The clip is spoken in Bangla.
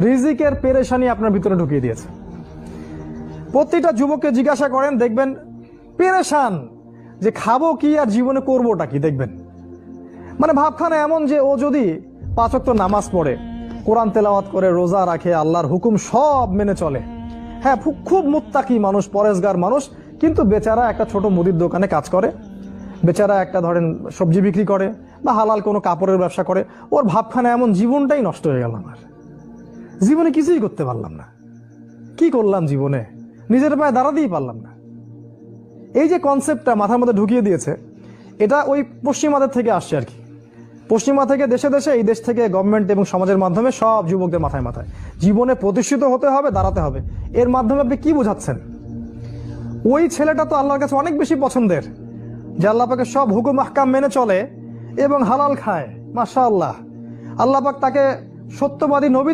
রিজিকের পেরেশানি আপনার ভিতরে ঢুকিয়ে দিয়েছে। প্রতিটা যুবককে জিজ্ঞাসা করেন, দেখবেন পেরেশান যে খাবো কি আর জীবনে করবোটা কি। দেখবেন মানে ভাবখানা এমন যে ও যদি 5 ওয়াক্ত নামাজ পড়ে, কোরআন তেলাওয়াত করে, রোজা রাখে, আল্লাহর হুকুম সব মেনে চলে, হ্যাঁ খুব মুত্তাকি মানুষ, পরেজগার মানুষ, কিন্তু বেচারা একটা ছোট মুদির দোকানে কাজ করে, বেচারা একটা ধরেন সবজি বিক্রি করে বা হালাল কোনো কাপড়ের ব্যবসা করে, ওর ভাবখানা এমন জীবনটাই নষ্ট হয়ে গেল। আমার জীবনে কিছুই করতে পারলাম না, কি করলাম জীবনে, নিজের পায়ে দাঁড়াতেই পারলাম না। এই যে কনসেপ্টটা মাথার মধ্যে ঢুকিয়ে দিয়েছে, এটা ওই পশ্চিমাদের থেকে আসছে আর কি। পশ্চিমা থেকে দেশে দেশে, এই দেশ থেকে গভর্নমেন্ট এবং সমাজের মাধ্যমে সব যুবকদের মাথায় মাথায় জীবনে প্রতিষ্ঠিত হতে হবে, দাঁড়াতে হবে। এর মাধ্যমে আপনি কি বোঝাচ্ছেন? ওই ছেলেটা তো আল্লাহর কাছে অনেক বেশি পছন্দের, যে আল্লাহ পাকের সব হুকুম আহকাম মেনে চলে এবং হালাল খায়, মাশাআল্লাহ। আল্লাহ পাক তাকে সত্যবাদী নবী